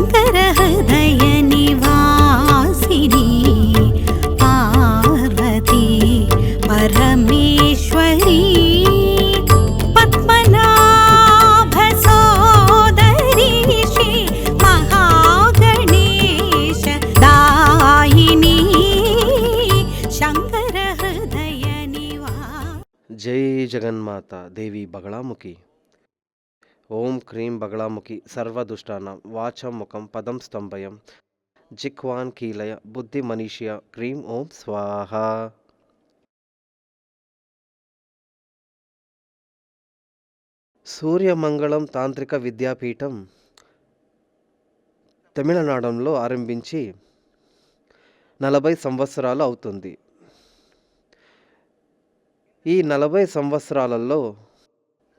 శంకర హృదయ నివాసిని పార్వతీ పరమేశ్వరీ పద్మనాభ సోదరీ శ్రీ మహాగణేశ దాయిని శంకర హృదయ నివా. జై జగన్మాత దేవి బగళాముఖి. ఓం క్రీం బగళాముఖి సర్వదుష్టానాం వాచం ముఖం పదం స్తంభయం జిహ్వాన్ కీలయ బుద్ధి మనీషియ క్రీం ఓం స్వాహ. సూర్యమంగళం తాంత్రిక విద్యాపీఠం తమిళనాడులో ఆరంభించి 40 సంవత్సరాలు అవుతుంది. ఈ 40 సంవత్సరాలలో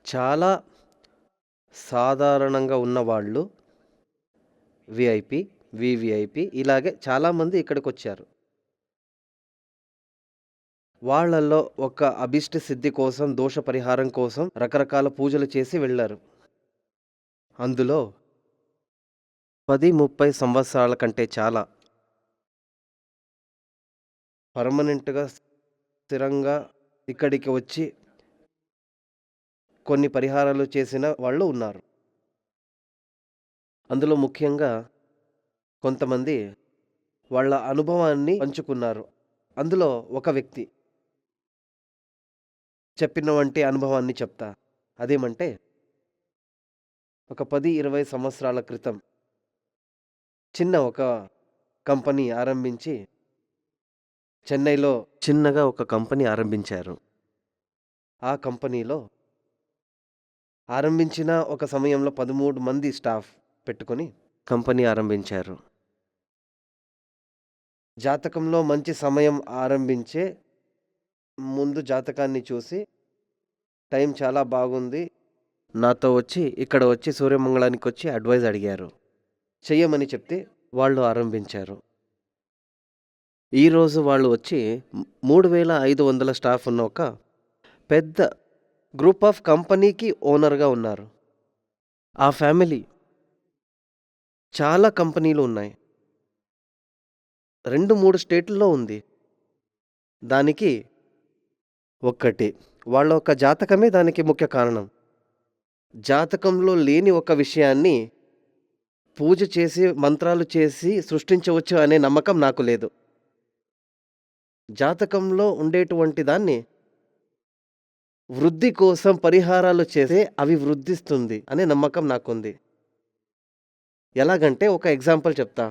చాలా సాధారణంగా ఉన్నవాళ్ళు విఐపి, వివిఐపి ఇలాగే చాలామంది ఇక్కడికి వచ్చారు. వాళ్ళల్లో ఒక అభిష్ట సిద్ధి కోసం, దోష పరిహారం కోసం రకరకాల పూజలు చేసి వెళ్ళారు. అందులో 10-30 సంవత్సరాల కంటే చాలా పర్మనెంట్గా స్థిరంగా ఇక్కడికి వచ్చి కొన్ని పరిహారాలు చేసిన వాళ్ళు ఉన్నారు. అందులో ముఖ్యంగా కొంతమంది వాళ్ళ అనుభవాన్ని పంచుకున్నారు. అందులో ఒక వ్యక్తి చెప్పిన వంటి అనుభవాన్ని చెప్తా. అదేమంటే ఒక 10-20 సంవత్సరాల క్రితం చిన్న ఒక కంపెనీ ఆరంభించి చెన్నైలో చిన్నగా ఒక కంపెనీ ఆరంభించారు. ఆ కంపెనీలో ఆరంభించిన ఒక సమయంలో 13 మంది స్టాఫ్ పెట్టుకొని కంపెనీ ఆరంభించారు. జాతకంలో మంచి సమయం ఆరంభించే ముందు జాతకాన్ని చూసి టైం చాలా బాగుంది, నాతో వచ్చి ఇక్కడ వచ్చి సూర్యమంగళానికి వచ్చి అడ్వైజ్ అడిగారు. చెయ్యమని చెప్తే వాళ్ళు ఆరంభించారు. ఈరోజు వాళ్ళు వచ్చి 3500 స్టాఫ్ ఉన్న ఒక పెద్ద గ్రూప్ ఆఫ్ కంపెనీకి ఓనర్గా ఉన్నారు. ఆ ఫ్యామిలీ చాలా కంపెనీలు ఉన్నాయి, 2-3 స్టేట్లలో ఉంది. దానికి ఒక్కటి వాళ్ళ ఒక జాతకమే దానికి ముఖ్య కారణం. జాతకంలో లేని ఒక విషయాన్ని పూజ చేసి మంత్రాలు చేసి సృష్టించవచ్చు అనే నమ్మకం నాకు లేదు. జాతకంలో ఉండేటువంటి దాన్ని వృద్ధి కోసం పరిహారాలు చేస్తే అవి వృద్ధిస్తుంది అనే నమ్మకం నాకుంది. ఎలాగంటే ఒక ఎగ్జాంపుల్ చెప్తా.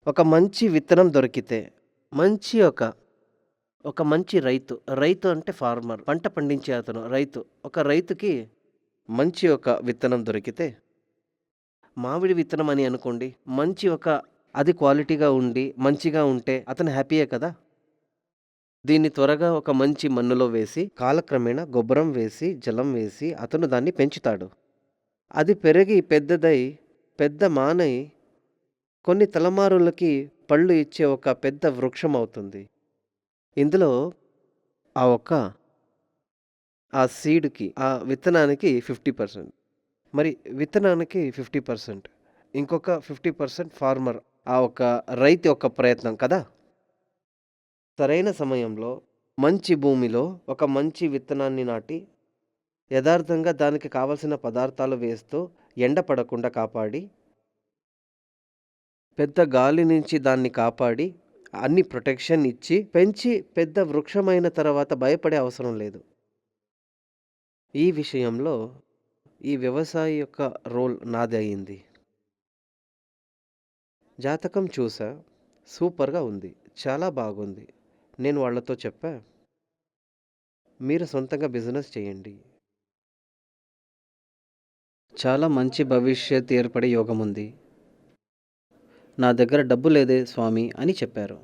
ఒక మంచి విత్తనం దొరికితే ఒక మంచి రైతు అంటే ఫార్మర్, పంట పండించే అతను రైతు. ఒక రైతుకి మంచి ఒక విత్తనం దొరికితే, మామిడి విత్తనం అని అనుకోండి, మంచి అది క్వాలిటీగా ఉండి మంచిగా ఉంటే అతను హ్యాపీయే కదా. దీన్ని త్వరగా ఒక మంచి మన్నులో వేసి కాలక్రమేణా గొబ్బరం వేసి జలం వేసి అతను దాన్ని పెంచుతాడు. అది పెరిగి పెద్దదై పెద్ద మానై కొన్ని తలమారులకి పళ్ళు ఇచ్చే ఒక పెద్ద వృక్షం అవుతుంది. ఇందులో ఆ సీడ్కి, ఆ విత్తనానికి 50%, మరి విత్తనానికి 50%, ఇంకొక 50% ఫార్మర్, ఆ ఒక రైతు యొక్క ప్రయత్నం కదా. సరైన సమయంలో మంచి భూమిలో ఒక మంచి విత్తనాన్ని నాటి యథార్థంగా దానికి కావలసిన పదార్థాలు వేస్తూ ఎండ పడకుండా కాపాడి, పెద్ద గాలి నుంచి దాన్ని కాపాడి అన్ని ప్రొటెక్షన్ ఇచ్చి పెంచి పెద్ద వృక్షమైన తర్వాత భయపడే అవసరం లేదు. ఈ విషయంలో ఈ వ్యవసాయ యొక్క రోల్ నాది అయింది. జాతకం చూసా, సూపర్గా ఉంది, చాలా బాగుంది. నేను వాళ్ళతో చెప్పా, మీరు సొంతంగా బిజినెస్ చేయండి, చాలా మంచి భవిష్యత్ ఏర్పడే యోగం ఉంది. నా దగ్గర డబ్బు లేదే స్వామి అని చెప్పారు.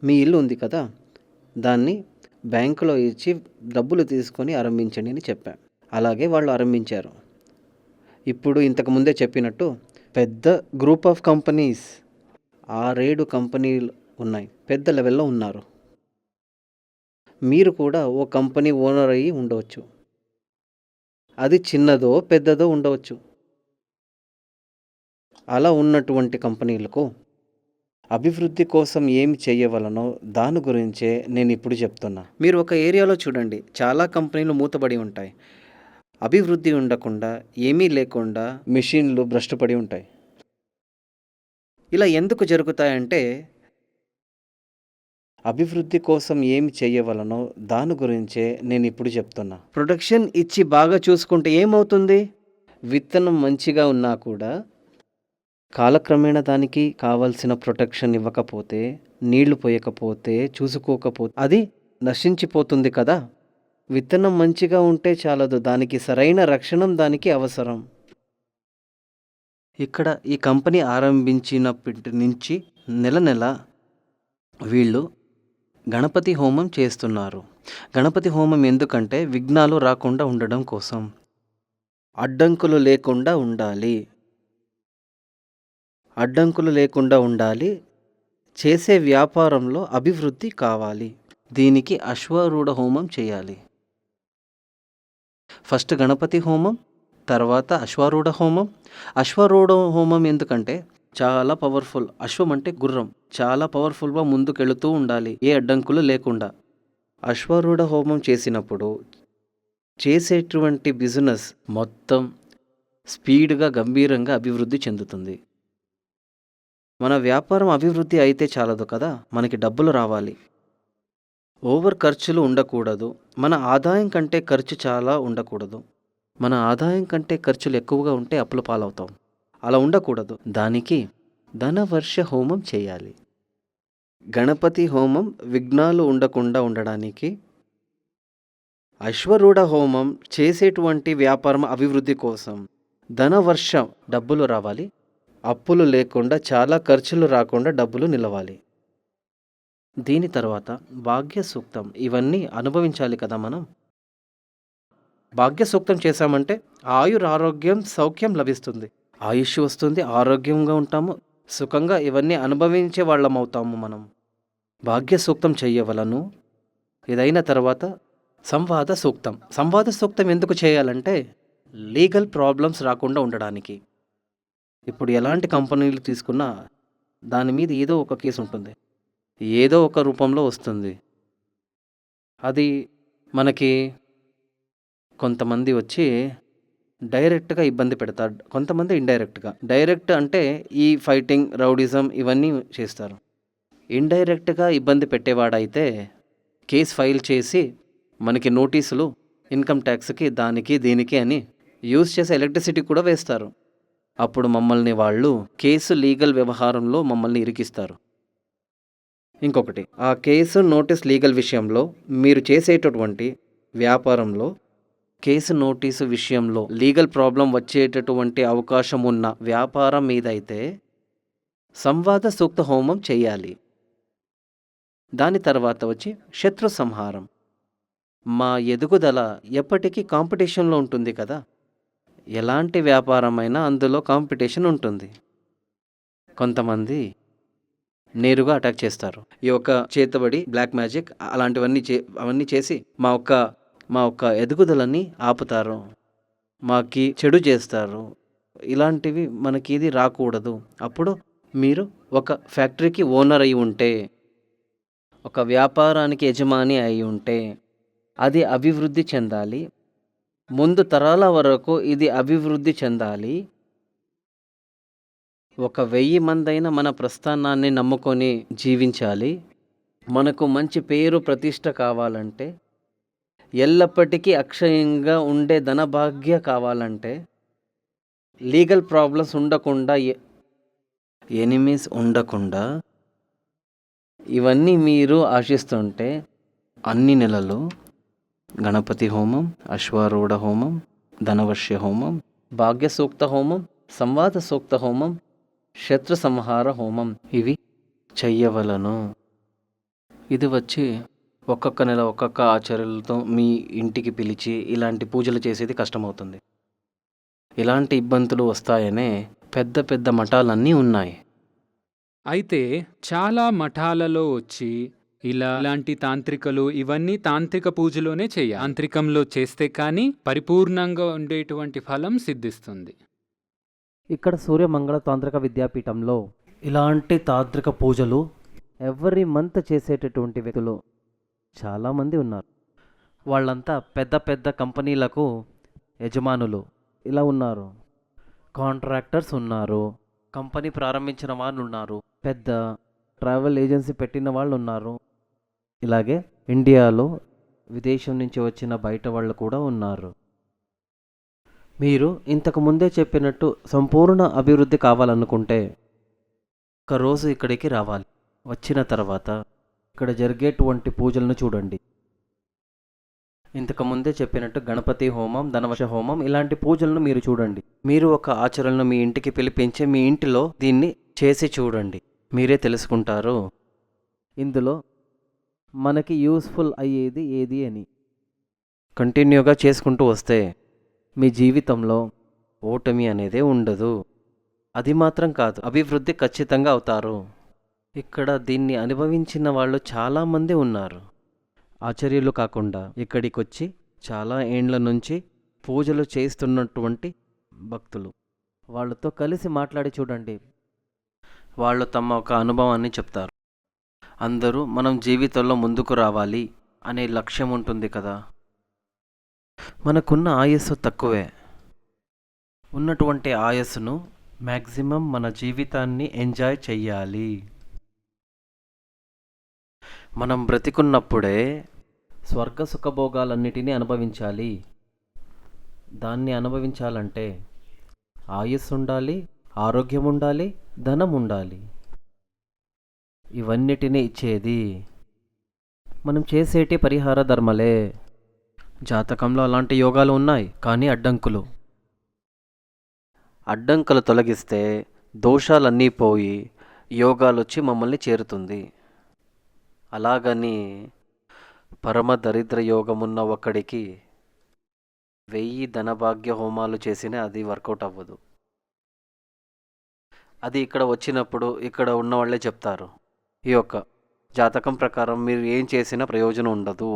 మీ ఇల్లు ఉంది కదా, దాన్ని బ్యాంకులో ఇచ్చి డబ్బులు తీసుకొని ఆరంభించండి అని చెప్పా. అలాగే వాళ్ళు ఆరంభించారు. ఇప్పుడు ఇంతకుముందే చెప్పినట్టు పెద్ద గ్రూప్ ఆఫ్ కంపెనీస్, 6-7 కంపెనీలు ఉన్నాయి, పెద్ద లెవెల్లో ఉన్నారు. మీరు కూడా ఓ కంపెనీ ఓనర్ అయ్యి ఉండవచ్చు. అది చిన్నదో పెద్దదో ఉండవచ్చు. అలా ఉన్నటువంటి కంపెనీలకు అభివృద్ధి కోసం ఏమి చేయవలనో దాని గురించే నేను ఇప్పుడు చెప్తున్నా. మీరు ఒక ఏరియాలో చూడండి, చాలా కంపెనీలు మూతబడి ఉంటాయి. అభివృద్ధి ఉండకుండా, ఏమీ లేకుండా మెషిన్లు భ్రష్టుపడి ఉంటాయి. ఇలా ఎందుకు జరుగుతాయంటే అభివృద్ధి కోసం ఏమి చేయవలనో దాని గురించే నేను ఇప్పుడు చెప్తున్నా. ప్రొడక్షన్ ఇచ్చి బాగా చూసుకుంటే ఏమవుతుంది? విత్తనం మంచిగా ఉన్నా కూడా కాలక్రమేణా దానికి కావాల్సిన ప్రొటెక్షన్ ఇవ్వకపోతే, నీళ్లు పోయకపోతే, చూసుకోకపోతే అది నశించిపోతుంది కదా. విత్తనం మంచిగా ఉంటే చాలదు, దానికి సరైన రక్షణ దానికి అవసరం. ఇక్కడ ఈ కంపెనీ ఆరంభించినప్పటి నుంచి నెల నెల వీళ్ళు గణపతి హోమం చేస్తున్నారు. గణపతి హోమం ఎందుకంటే విఘ్నాలు రాకుండా ఉండడం కోసం, అడ్డంకులు లేకుండా ఉండాలి. అడ్డంకులు లేకుండా ఉండాలి. చేసే వ్యాపారంలో అభివృద్ధి కావాలి. దీనికి అశ్వారూఢ హోమం చేయాలి. ఫస్ట్ గణపతి హోమం, తర్వాత అశ్వారూఢ హోమం. అశ్వారూఢ హోమం ఎందుకంటే చాలా పవర్ఫుల్. అశ్వం అంటే గుర్రం, చాలా పవర్ఫుల్గా ముందుకెళుతూ ఉండాలి, ఏ అడ్డంకులు లేకుండా. అశ్వారూఢ హోమం చేసినప్పుడు చేసేటువంటి బిజినెస్ మొత్తం స్పీడ్గా గంభీరంగా అభివృద్ధి చెందుతుంది. మన వ్యాపారం అభివృద్ధి అయితే చాలదు కదా, మనకి డబ్బులు రావాలి. ఓవర్ ఖర్చులు ఉండకూడదు. మన ఆదాయం కంటే ఖర్చు చాలా ఉండకూడదు. మన ఆదాయం కంటే ఖర్చులు ఎక్కువగా ఉంటే అప్పుల పాలవుతాం. అలా ఉండకూడదు. దానికి ధనవర్ష హోమం చేయాలి. గణపతి హోమం విఘ్నాలు ఉండకుండా ఉండడానికి, అశ్వరూఢ హోమం చేసేటువంటి వ్యాపారం అభివృద్ధి కోసం, ధనవర్ష డబ్బులు రావాలి, అప్పులు లేకుండా, చాలా ఖర్చులు రాకుండా డబ్బులు నిలవాలి. దీని తర్వాత భాగ్య సూక్తం. ఇవన్నీ అనుభవించాలి కదా మనం. భాగ్య సూక్తం చేశామంటే ఆరోగ్యం సౌఖ్యం లభిస్తుంది. ఆయుష్ వస్తుంది, ఆరోగ్యంగా ఉంటాము, సుఖంగా ఇవన్నీ అనుభవించే వాళ్ళం అవుతాము మనం. భాగ్య సూక్తం చెయ్యవలను. ఇదైన తర్వాత సంవాద సూక్తం. సంవాద సూక్తం ఎందుకు చేయాలంటే లీగల్ ప్రాబ్లమ్స్ రాకుండా ఉండడానికి. ఇప్పుడు ఎలాంటి కంపెనీలు తీసుకున్నా దాని మీద ఏదో ఒక కేసు ఉంటుంది, ఏదో ఒక రూపంలో వస్తుంది. అది మనకి కొంతమంది వచ్చి డైరెక్ట్గా ఇబ్బంది పెడతారు, కొంతమంది ఇండైరెక్ట్గా. డైరెక్ట్ అంటే ఈ ఫైటింగ్, రౌడిజం ఇవన్నీ చేస్తారు. ఇండైరెక్ట్గా ఇబ్బంది పెట్టేవాడైతే కేసు ఫైల్ చేసి మనకి నోటీసులు ఇన్కమ్ ట్యాక్స్కి, దానికి దీనికి అని యూజ్ చేసి ఎలక్ట్రిసిటీ కూడా వేస్తారు. అప్పుడు మమ్మల్ని వాళ్ళు కేసు లీగల్ వ్యవహారంలో మమ్మల్ని ఇరికిస్తారు. ఇంకొకటి, ఆ కేసు నోటీస్ లీగల్ విషయంలో, మీరు చేసేటటువంటి వ్యాపారంలో కేసు నోటీసు విషయంలో లీగల్ ప్రాబ్లం వచ్చేటటువంటి అవకాశం ఉన్న వ్యాపారం మీద అయితే సంవాద సూక్త హోమం చేయాలి. దాని తర్వాత వచ్చి శత్రు సంహారం. మా ఎదుగుదల ఎప్పటికీ కాంపిటీషన్లో ఉంటుంది కదా. ఎలాంటి వ్యాపారమైనా అందులో కాంపిటీషన్ ఉంటుంది. కొంతమంది నేరుగా అటాక్ చేస్తారు. ఈ యొక్క చేతబడి, బ్లాక్ మ్యాజిక్ అవన్నీ చేసి మా ఒక్క ఎదుగుదలని ఆపుతారు, మాకి చెడు చేస్తారు. ఇలాంటివి మనకి ఇది రాకూడదు. అప్పుడు మీరు ఒక ఫ్యాక్టరీకి ఓనర్ అయి ఉంటే, ఒక వ్యాపారానికి యజమాని అయి ఉంటే అది అభివృద్ధి చెందాలి. ముందు తరాల వరకు ఇది అభివృద్ధి చెందాలి. 1000 మందైనా మన ప్రస్థానాన్ని నమ్ముకొని జీవించాలి. మనకు మంచి పేరు ప్రతిష్ట కావాలంటే, ఎల్లప్పటికీ అక్షయంగా ఉండే ధనభాగ్య కావాలంటే, లీగల్ ప్రాబ్లమ్స్ ఉండకుండా, ఎనిమీస్ ఉండకుండా, ఇవన్నీ మీరు ఆశిస్తుంటే అన్ని నెలలు గణపతి హోమం, అశ్వారూఢ హోమం, ధనవర్ష హోమం, భాగ్య సూక్త హోమం, సంవాద సూక్త హోమం, శత్రు సంహార హోమం ఇవి చెయ్యవలను. ఇది వచ్చి ఒక్కొక్క నెల ఒక్కొక్క ఆచార్యులతో మీ ఇంటికి పిలిచి ఇలాంటి పూజలు చేసేది కష్టమవుతుంది. ఇలాంటి ఇబ్బందులు వస్తాయనే పెద్ద పెద్ద మఠాలన్నీ ఉన్నాయి. అయితే చాలా మఠాలలో వచ్చి ఇలాంటి తాంత్రికలు ఇవన్నీ తాంత్రిక పూజలోనే చేయాలి. తాంత్రికంలో చేస్తే కానీ పరిపూర్ణంగా ఉండేటువంటి ఫలం సిద్ధిస్తుంది. ఇక్కడ సూర్యమంగళ తాంత్రిక విద్యాపీఠంలో ఇలాంటి తాంత్రిక పూజలు ఎవ్రీ మంత్ చేసేటటువంటి వ్యక్తులు చాలామంది ఉన్నారు. వాళ్ళంతా పెద్ద పెద్ద కంపెనీలకు యజమానులు ఇలా ఉన్నారు. కాంట్రాక్టర్స్ ఉన్నారు, కంపెనీ ప్రారంభించిన వాళ్ళు ఉన్నారు, పెద్ద ట్రావెల్ ఏజెన్సీ పెట్టిన వాళ్ళు ఉన్నారు. ఇలాగే ఇండియాలో విదేశం నుంచి వచ్చిన బయట వాళ్ళు కూడా ఉన్నారు. మీరు ఇంతకు ముందే చెప్పినట్టు సంపూర్ణ అభివృద్ధి కావాలనుకుంటే ఒకరోజు ఇక్కడికి రావాలి. వచ్చిన తర్వాత ఇక్కడ జరిగేటువంటి పూజలను చూడండి. ఇంతకు ముందే చెప్పినట్టు గణపతి హోమం, ధనవశ హోమం ఇలాంటి పూజలను మీరు చూడండి. మీరు ఒక ఆచరణను మీ ఇంటికి పిలిపించి మీ ఇంటిలో దీన్ని చేసి చూడండి. మీరే తెలుసుకుంటారు ఇందులో మనకి యూస్ఫుల్ అయ్యేది ఏది అని. కంటిన్యూగా చేసుకుంటూ వస్తే మీ జీవితంలో ఓటమి అనేదే ఉండదు. అది మాత్రం కాదు, అభివృద్ధి ఖచ్చితంగా అవుతారు. ఇక్కడ దీన్ని అనుభవించిన వాళ్ళు చాలామంది ఉన్నారు. ఆచార్యులు కాకుండా ఇక్కడికి వచ్చి చాలా ఏండ్ల నుంచి పూజలు చేస్తున్నటువంటి భక్తులు, వాళ్ళతో కలిసి మాట్లాడి చూడండి. వాళ్ళు తమ ఒక అనుభవాన్ని చెప్తారు. అందరూ మనం జీవితంలో ముందుకు రావాలి అనే లక్ష్యం ఉంటుంది కదా. మనకున్న ఆయుస్సు తక్కువే. ఉన్నటువంటి ఆయుస్సును మ్యాక్సిమం మన జీవితాన్ని ఎంజాయ్ చెయ్యాలి. మనం బ్రతికున్నప్పుడే స్వర్గ సుఖభోగాలన్నిటినీ అనుభవించాలి. దాన్ని అనుభవించాలంటే ఆయుస్సు ఉండాలి, ఆరోగ్యం ఉండాలి, ధనం ఉండాలి. ఇవన్నిటినీ ఇచ్చేది మనం చేసేటి పరిహార ధర్మలే. జాతకంలో అలాంటి యోగాలు ఉన్నాయి, కానీ అడ్డంకులు తొలగిస్తే దోషాలన్నీ పోయి యోగాలు వచ్చి మమ్మల్ని చేరుతుంది. అలాగని పరమ దరిద్ర యోగమున్న ఒక్కడికి 1000 ధనభాగ్య హోమాలు చేసినా అది వర్కౌట్ అవ్వదు. అది ఇక్కడ వచ్చినప్పుడు ఇక్కడ ఉన్న వాళ్ళే చెప్తారు, ఈ యొక్క జాతకం ప్రకారం మీరు ఏం చేసినా ప్రయోజనం ఉండదు.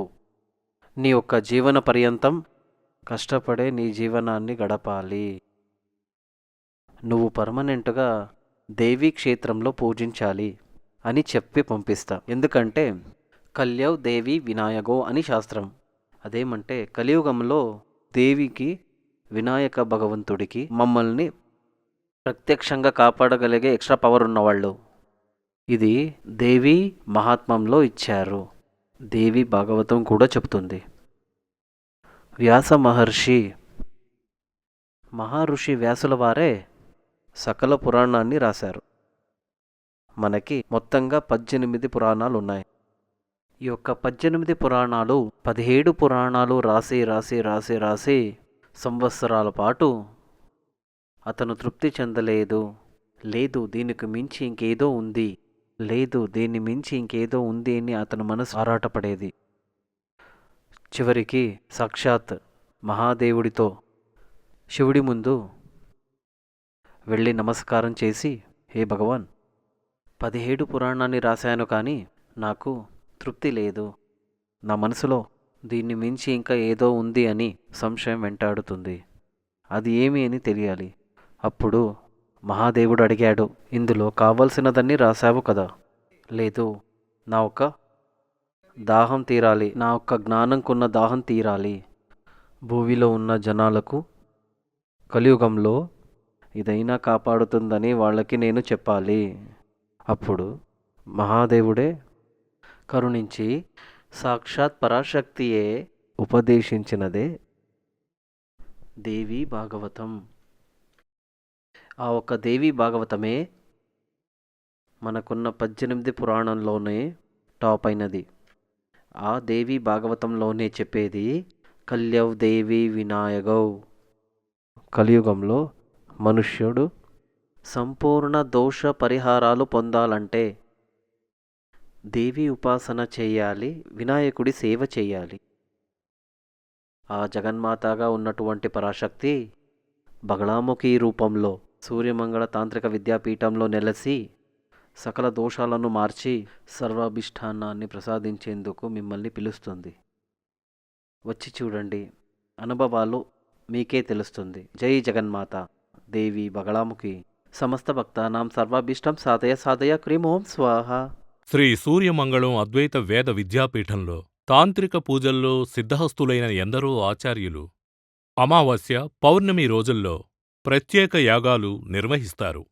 నీ యొక్క జీవన పర్యంతం కష్టపడే నీ జీవనాన్ని గడపాలి. నువ్వు పర్మనెంట్గా దేవీ క్షేత్రంలో పూజించాలి అని చెప్పి పంపిస్తా. ఎందుకంటే కల్యవ్ దేవి వినాయగో అని శాస్త్రం. అదేమంటే కలియుగంలో దేవికి, వినాయక భగవంతుడికి మమ్మల్ని ప్రత్యక్షంగా కాపాడగలిగే ఎక్స్ట్రా పవర్ ఉన్నవాళ్ళు. ఇది దేవి మహాత్మ్యంలో ఇచ్చారు. దేవి భాగవతం కూడా చెప్తుంది. వ్యాస మహర్షి వ్యాసుల వారే సకల పురాణాన్ని రాశారు. మనకి మొత్తంగా 18 పురాణాలు ఉన్నాయి. ఈ యొక్క 18 పురాణాలు 17 పురాణాలు రాసి సంవత్సరాల పాటు అతను తృప్తి చెందలేదు. లేదు దీనికి మించి ఇంకేదో ఉంది, లేదు దీన్ని మించి ఇంకేదో ఉంది అని అతను మనసు ఆరాటపడేది. చివరికి సాక్షాత్ మహాదేవుడితో శివుడి ముందు వెళ్ళి నమస్కారం చేసి, హే భగవాన్, 17 పురాణాన్ని రాశాను కానీ నాకు తృప్తి లేదు. నా మనసులో దీన్ని మించి ఇంకా ఏదో ఉంది అని సంశయం వెంటాడుతుంది. అది ఏమి అని తెలియాలి. అప్పుడు మహాదేవుడు అడిగాడు, ఇందులో కావలసినదన్నీ రాశావు కదా? లేదు, నా ఒక్క దాహం తీరాలి, నా ఒక్క జ్ఞానంకున్న దాహం తీరాలి. భూమిలో ఉన్న జనాలకు కలియుగంలో ఇదైనా కాపాడుతుందని వాళ్ళకి నేను చెప్పాలి. అప్పుడు మహాదేవుడే కరుణించి సాక్షాత్ పరాశక్తియే ఉపదేశించినదే దేవీ భాగవతం. ఆ ఒక్క దేవీ భాగవతమే మనకున్న 18 పురాణంలోనే టాప్ అయినది. ఆ దేవీ భాగవతంలోనే చెప్పేది కల్యవ్ దేవి వినాయగౌ. కలియుగంలో మనుష్యుడు సంపూర్ణ దోష పరిహారాలు పొందాలంటే దేవి ఉపాసన చేయాలి, వినాయకుడి సేవ చేయాలి. ఆ జగన్మాతగా ఉన్నటువంటి పరాశక్తి బగళాముఖి రూపంలో సూర్యమంగళ తాంత్రిక విద్యాపీఠంలో నెలసి సకల దోషాలను మార్చి సర్వాభిష్టానాన్ని ప్రసాదించేందుకు మిమ్మల్ని పిలుస్తుంది. వచ్చి చూడండి, అనుభవాలు మీకే తెలుస్తుంది. జై జగన్మాత. దేవి బగళాముఖి సమస్త భక్తానాం సర్వాభీష్టం సాధయ సాధయ క్రీం ఓం స్వాహ. శ్రీ సూర్యమంగళం అద్వైత వేద విద్యాపీఠంలో తాంత్రిక పూజల్లో సిద్ధహస్తులైన ఎందరో ఆచార్యులు అమావాస్య, పౌర్ణమి రోజుల్లో ప్రత్యేక యాగాలు నిర్వహిస్తారు.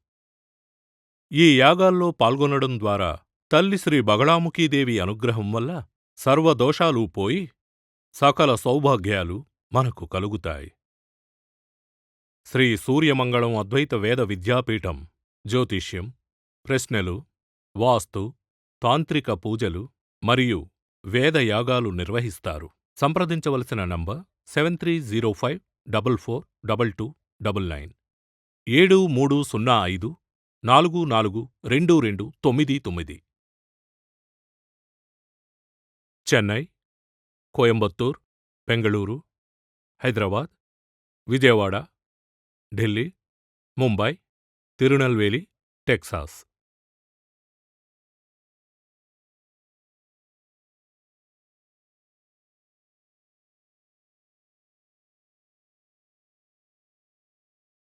ఈ యాగాల్లో పాల్గొనడం ద్వారా తల్లి శ్రీ బగళాముఖీదేవి అనుగ్రహం వల్ల సర్వదోషాలూ పోయి సకల సౌభాగ్యాలు మనకు కలుగుతాయి. శ్రీ సూర్యమంగళం అద్వైత వేద విద్యాపీఠం జ్యోతిష్యం, ప్రశ్నలు, వాస్తు, తాంత్రిక పూజలు మరియు వేదయాగాలు నిర్వహిస్తారు. సంప్రదించవలసిన నంబర్ 7305442299 7305442299. చెన్నై, కోయంబత్తూర్, బెంగళూరు, హైదరాబాద్, విజయవాడ, ఢిల్లీ, ముంబై, తిరునల్వేలి, టెక్సాస్.